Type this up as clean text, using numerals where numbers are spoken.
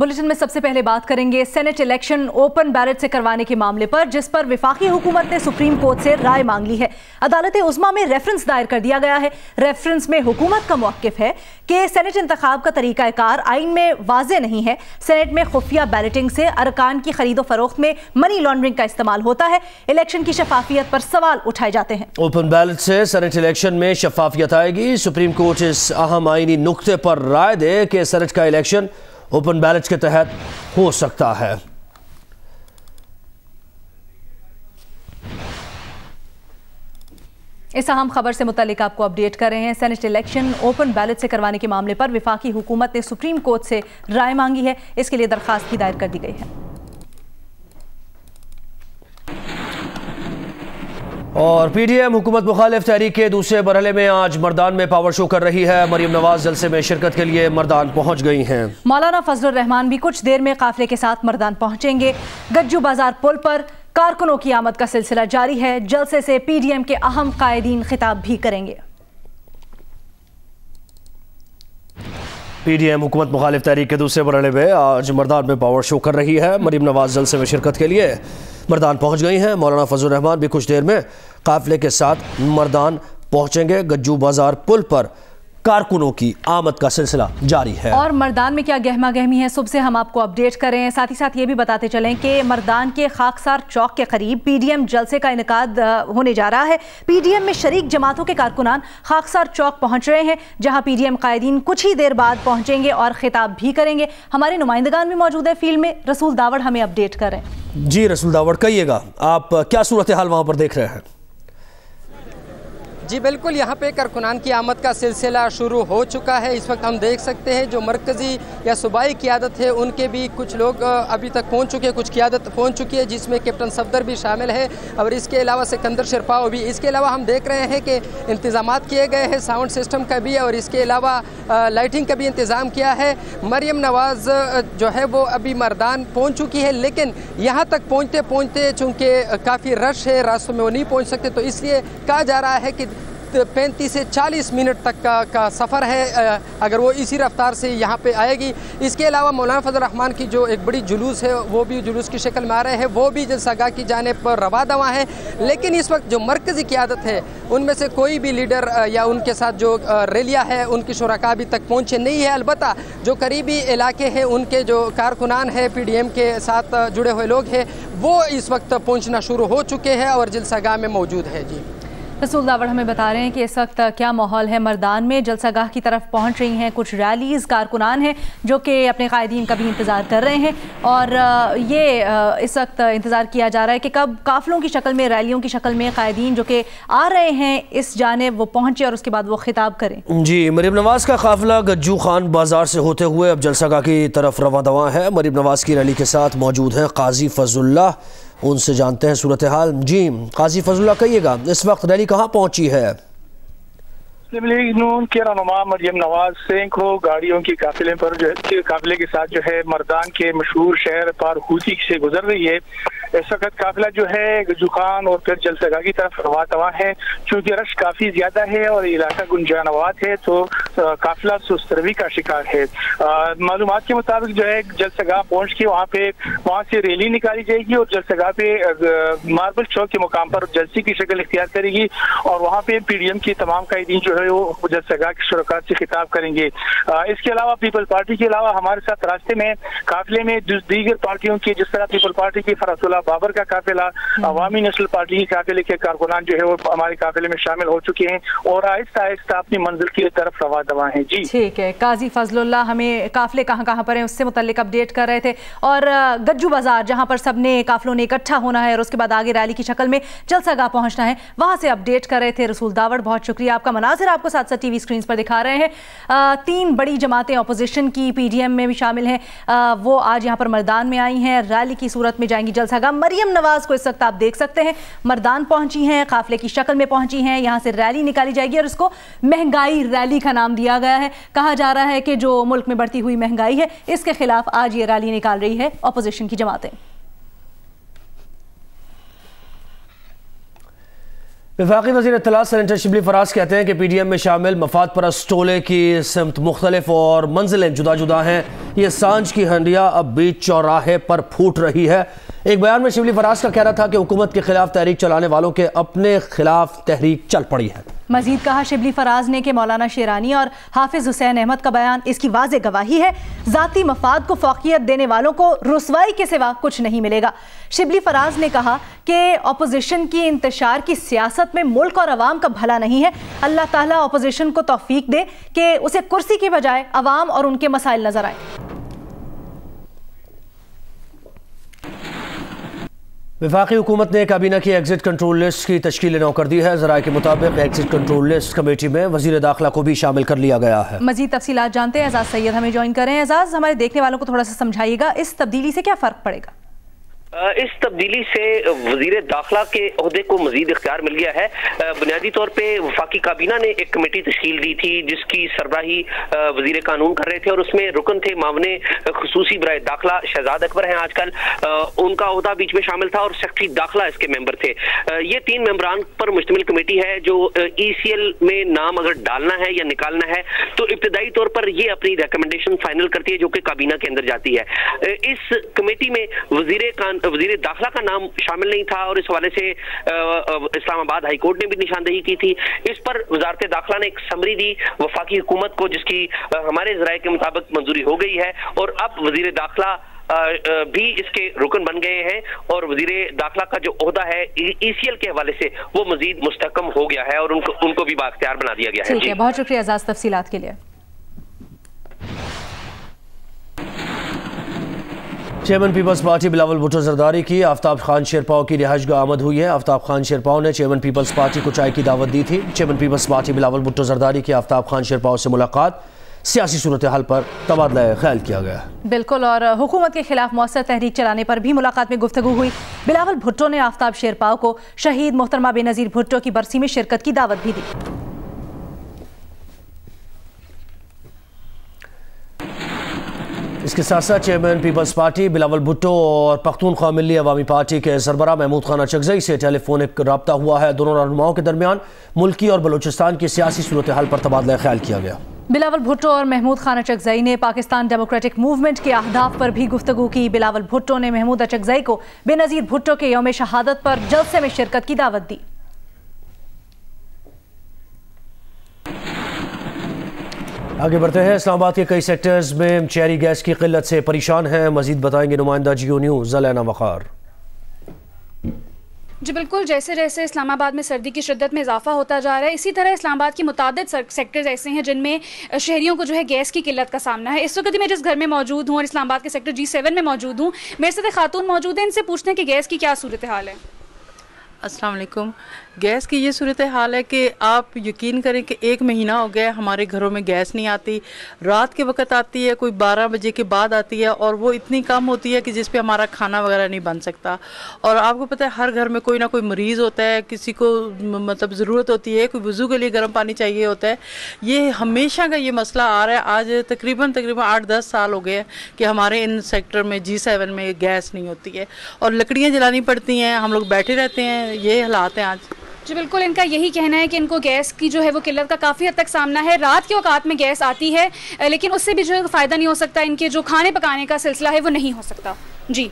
Bulletin में सबसे पहले बात करेंगे सेनेट इलेक्शन ओपन बैलेट से करवाने के मामले पर, जिस पर विफाकी हुकूमत ने सुप्रीम कोर्ट से राय मांग ली है। अदालत उज़्मा में रेफरेंस दायर कर दिया गया है। रेफरेंस में हुकूमत का मौक़िफ़ है कि सेनेट इंतखाब का तरीक़ाकार आइन में वाज़े नहीं है। सेनेट में खुफिया बैलेटिंग से अरकान की खरीदो फरोख्त में मनी लॉन्ड्रिंग का इस्तेमाल होता है। इलेक्शन की शफाफियत पर सवाल उठाए जाते हैं। ओपन बैलेट से सेनेट इलेक्शन में शफाफियत आएगी। सुप्रीम कोर्ट इस अहम आइनी नुक्ते पर राय दे कि सेनेट का इलेक्शन ओपन बैलेट के तहत हो सकता है। इस अहम खबर से मुतालिक आपको अपडेट कर रहे हैं। सेनेट इलेक्शन ओपन बैलेट से करवाने के मामले पर विफाकी हुकूमत ने सुप्रीम कोर्ट से राय मांगी है। इसके लिए दरखास्त भी दायर कर दी गई है। और पीडीएम हुकूमत मुखालिफ तहरीक के दूसरे मरहले में आज मर्दान में पावर शो कर रही है। मरियम नवाज जलसे में शिरकत के लिए मर्दान पहुंच गई हैं। मौलाना फजलुर रहमान भी कुछ देर में काफिले के साथ मर्दान पहुंचेंगे। गज्जू बाजार पुल पर कारकुनों की आमद का सिलसिला जारी है। जलसे से पीडीएम के अहम कायदीन खिताब भी करेंगे। पीडीएम हुकूमत मुखालिफ तहरीक के दूसरे मरहले में आज मर्दान में पावर शो कर रही है। मरियम नवाज जलसे में शिरकत के लिए मर्दान पहुंच गई हैं। मौलाना फजलुर रहमान भी कुछ देर में काफिले के साथ मर्दान पहुंचेंगे। गज्जू बाजार पुल पर कारकुनों की आमद का सिलसिला जारी है। और मर्दान में क्या गहमा गहमी है, सुबह से हम आपको अपडेट करें। साथ ही साथ ये भी बताते चलें कि मर्दान के खाकसार चौक के करीब पीडीएम जलसे का इनेकाद होने जा रहा है। पीडीएम में शरीक जमातों के कारकुनान खाकसार चौक पहुंच रहे हैं, जहां पीडीएम कायदीन कुछ ही देर बाद पहुंचेंगे और खिताब भी करेंगे। हमारे नुमाइंदगान भी मौजूद है फील्ड में। रसूल दावड़ हमें अपडेट करें। जी रसूल दावड़, कहिएगा आप क्या सूरत हाल वहां पर देख रहे हैं? जी बिल्कुल, यहाँ पे कारकुनान की आमद का सिलसिला शुरू हो चुका है। इस वक्त हम देख सकते हैं जो मरकज़ी या सूबाई क़ियादत है उनके भी कुछ लोग अभी तक पहुँच चुके हैं, कुछ क़ियादत पहुँच चुकी है, जिसमें कैप्टन सफदर भी शामिल है और इसके अलावा सिकंदर शिरपाव भी। इसके अलावा हम देख रहे हैं कि इंतज़ामात किए गए हैं साउंड सिस्टम का भी, और इसके अलावा लाइटिंग का भी इंतज़ाम किया है। मरियम नवाज़ जो है वो अभी मर्दान पहुँच चुकी है, लेकिन यहाँ तक पहुँचते पहुँचते चूँकि काफ़ी रश है, रास्तों में वो नहीं पहुँच सकते, तो इसलिए कहा जा रहा है कि 35 से 40 मिनट तक का सफ़र है अगर वो इसी रफ्तार से यहाँ पे आएगी। इसके अलावा मौलाना फजल रहमान की जो एक बड़ी जुलूस है वो भी जुलूस की शक्ल में आ रहे हैं, वो भी जलसागाह की जानिब पर रवा दवा है। लेकिन इस वक्त जो मरकज़ी क़ियादत है उनमें से कोई भी लीडर या उनके साथ जो रैलियाँ है उनकी शुरका अभी तक पहुँचे नहीं है। अलबत्ता जो करीबी इलाके हैं उनके जो कारकुनान है पीडीएम के साथ जुड़े हुए लोग हैं वो इस वक्त पहुँचना शुरू हो चुके हैं और जलसागाह में मौजूद है। जी रसूल दावड़ हमें बता रहे हैं कि इस वक्त क्या माहौल है मर्दान में। जलसागाह की तरफ पहुंच रही हैं कुछ रैलीज़, कारकुनान हैं जो कि अपने कायदीन का भी इंतज़ार कर रहे हैं, और ये इस वक्त इंतज़ार किया जा रहा है कि कब काफ़िलों की शक्ल में, रैलियों की शक्ल में कायदीन जो कि आ रहे हैं इस जानिब वो पहुँचे और उसके बाद वो खिताब करें। जी मरियम नवाज़ का काफ़िला गज्जू खान बाजार से होते हुए अब जलसागाह की तरफ रवा दवा है। मरियम नवाज़ की रैली के साथ मौजूद हैं काजी फजलुल्लाह, उनसे जानते हैं सूरत हाल। जी काजी फजलुल्लाह, कहिएगा इस वक्त रैली कहाँ पहुंची है? मुस्लिम लीग नून के रहनुमा मरियम नवाज सैकड़ों गाड़ियों की काफिले के साथ जो है मर्दान के मशहूर शहर पारहूसी से गुजर रही है। इस वक्त काफिला जो है गज्जू खान और फिर जलसागाह की तरफ रवा दवा है। चूँकि रश काफी ज्यादा है और इलाका गुंजानवाद है तो काफिला सुस्तरवी का शिकार है। मालूमात के मुताबिक जो है जलसागाह पहुंच के वहाँ से रैली निकाली जाएगी और जलसागाह पे मार्बल चौक के मुकाम पर जलसे की शक्ल इख्तियार करेगी और वहाँ पे पीडीएम की तमाम कायदीन जो है वो जलसागाह के शुरका से खिताब करेंगे। इसके अलावा पीपल पार्टी के अलावा हमारे साथ रास्ते में काफिले में दीगर पार्टियों के, जिस तरह पीपल पार्टी की फरसुल्लाह बाबर का काफिला, अवामी नेशनल पार्टी के काफिले के कारकुनान जो है वो हमारे काफिले में शामिल हो चुके हैं और आहिस्ता आहिस्ता अपनी मंजिल की तरफ रवा दवा है। जी ठीक है, काजी फजलुल्लाह हमें काफिले कहाँ कहाँ पर हैं उससे मुतल्लिक अपडेट कर रहे थे। और गज्जू बाजार जहाँ पर सबने काफिलों ने इकट्ठा होना है और उसके बाद आगे रैली की शक्ल में जलसागाह पहुँचना है, वहाँ से अपडेट कर रहे थे रसूल दावड़। बहुत शुक्रिया आपका। मनाजिर आपको साथ साथ टीवी स्क्रीन पर दिखा रहे हैं। 3 बड़ी जमातें अपोजिशन की पीडीएम में भी शामिल हैं, वो आज यहाँ पर मर्दान में आई हैं, रैली की सूरत में जाएंगी जलसागाह। मरियम नवाज को इस वक्त आप देख सकते हैं मर्दान पहुंची हैं, काफिले की शक्ल में पहुंची हैं, यहाँ से रैली निकाली जाएगी और इसको महंगाई रैली का नाम दिया गया है। कहा जा रहा है कि जो मुल्क में बढ़ती हुई महंगाई है इसके खिलाफ आज ये रैली निकाल रही है अपोजिशन की जमातें। वफाकी वज़ीर इत्तलात सेनेटर शिबली फराज कहते हैं कि पीडीएम में शामिल मफाद परस्त टोले की सिमत मुख्तलिफ और मंजिलें जुदा जुदा हैं। ये सांझ की हंडिया अब बीच चौराहे पर फूट रही है। एक बयान में शिबली फराज का कहना था कि हुकूमत के खिलाफ तहरीक चलाने वालों के अपने खिलाफ तहरीक चल पड़ी है। मजीद कहा शिबली फराज ने कि मौलाना शेरानी और हाफिज हुसैन अहमद का बयान इसकी वाज़े गवाही है। जाती मफाद को फौकियत देने वालों को रुसवाई के सिवा कुछ नहीं मिलेगा। शिबली फराज ने कहा कि अपोजिशन की इंतशार की सियासत में मुल्क और अवाम का भला नहीं है। अल्लाह ताला अपोजिशन को तौफीक दे कि उसे कुर्सी के बजाय अवाम और उनके मसाइल नजर आए। वफाकी हुकूमत ने काबीना की एग्जिट कंट्रोल लिस्ट की तश्कील नौ कर दी है। ज़राए के मुताबिक एग्जिट कंट्रोल लिस्ट कमेटी में वजीर दाखिला को भी शामिल कर लिया गया है। मजीद तफसीलात जानते हैं, एजाज सैयद हमें ज्वाइन कर रहे हैं। एजाज, हमारे देखने वालों को थोड़ा सा समझाइएगा, इस तब्दीली से क्या फ़र्क पड़ेगा? इस तब्दीली से वजीर दाखिला के ओहदे को मजीद इख्तियार मिल गया है। बुनियादी तौर पे वफाकी काबीना ने एक कमेटी तश्कील दी थी जिसकी सरबराही वजीर कानून कर रहे थे और उसमें रुकन थे मामने खुसूसी बराए दाखिला शहजाद अकबर हैं आजकल, उनका ओहदा बीच में शामिल था और सेक्रेटरी दाखिला इसके मेंबर थे। ये 3 मेंबरान पर मुश्तमिल कमेटी है जो ECL में नाम अगर डालना है या निकालना है तो इब्तदाई तौर पर ये अपनी रिकमेंडेशन फाइनल करती है जो कि काबीना के अंदर जाती है। इस कमेटी में वजीर दाखिला का नाम शामिल नहीं था और इस हवाले से इस्लामाबाद हाई कोर्ट ने भी निशानदेही की थी। इस पर वजारत दाखिला ने एक समरी दी वफाकी हुकूमत को जिसकी हमारे ज़राए के मुताबिक मंजूरी हो गई है और अब वजीर दाखिला भी इसके रुकन बन गए हैं और वजीर दाखिला का जो ओहदा है ECL के हवाले से वो मजीद मुस्तहकम हो गया है और उनको भी बाख्तियार बना दिया गया है। ठीक है, बहुत शुक्रिया एजाज तफसीलात के लिए। Chairman Peoples Party Bilawal Bhutto Zardari की आफ्ताब खान शेरपाव की रिहाइशगाह आमद हुई है। आफ्ताब खान शेरपाव ने चेयरमैन पीपल्स पार्टी को चाय की दावत दी थी। Chairman Peoples Party Bilawal Bhutto Zardari की आफ्ताब खान शेरपाव से मुलाकात, सियासी सूरत हाल पर तबादला ख्याल किया गया। बिल्कुल, और हुकूमत के खिलाफ मौसर तहरीक चलाने पर भी मुलाकात में गुफ्तगू हुई। बिलावल भुट्टो ने आफ्ताब शेरपाव को शहीद मोहतरमा बेनज़ीर भुट्टो की बरसी में शिरकत की दावत भी दी। इसके साथ साथ chairman Peoples Party Bilawal Bhutto और पख्तूनख्वा मिल्ली अवामी पार्टी के सरबराह महमूद खान अचकज़ई से टेलीफोनिक रब्ता हुआ है। दोनों रहनुमाओं के दरमियान मुल्की और बलूचिस्तान की सियासी सूरत हाल पर तबादला ख्याल किया गया। बिलावल भुट्टो और महमूद खान अचकज़ई ने पाकिस्तान डेमोक्रेटिक मूवमेंट के अहदाफ पर भी गुफ्तगू की। बिलावल भुट्टो ने महमूद अचकज़ई को बेनज़ीर भुट्टो के यौम शहादत पर जलसे में शिरकत की दावत दी। आगे बढ़ते हैं। इस्लामाबाद के कई सेक्टर्स में चेरी गैस की किल्लत से परेशान हैं। मजीद बताएंगे नुमाइंदा जियो न्यूज़ ज़लैना वक़ार। जी बिल्कुल, जैसे जैसे इस्लामाबाद में सर्दी की शिद्दत में इजाफा होता जा रहा है इसी तरह इस्लामाबाद की मुतादिद सेक्टर्स ऐसे हैं जिनमें शहरियों को जो है गैस की किल्लत का सामना है। इस वक्त मैं जिस घर में मौजूद हूँ और इस्लामाबाद के सेक्टर G7 में मौजूद हूँ, मेरे साथ खातून मौजूद हैं, इनसे पूछते हैं कि गैस की क्या सूरत हाल है। अस्सलाम वालेकुम। गैस की ये सूरत हाल है कि आप यकीन करें कि 1 महीना हो गया हमारे घरों में गैस नहीं आती। रात के वक्त आती है, कोई 12 बजे के बाद आती है और वो इतनी कम होती है कि जिस पे हमारा खाना वगैरह नहीं बन सकता। और आपको पता है हर घर में कोई ना कोई मरीज़ होता है, किसी को मतलब ज़रूरत होती है, कोई वज़ू के लिए गर्म पानी चाहिए होता है। ये हमेशा का ये मसला आ रहा है। आज तकरीबन 8-10 साल हो गए कि हमारे इन सेक्टर में G7 में गैस नहीं होती है और लकड़ियाँ जलानी पड़ती हैं, हम लोग बैठे रहते हैं। ये हालात हैं आज। जी बिल्कुल, इनका यही कहना है कि इनको गैस की जो है वो किल्लत का काफ़ी हद तक सामना है। रात के औकात में गैस आती है लेकिन उससे भी जो है फ़ायदा नहीं हो सकता, इनके जो खाने पकाने का सिलसिला है वो नहीं हो सकता। जी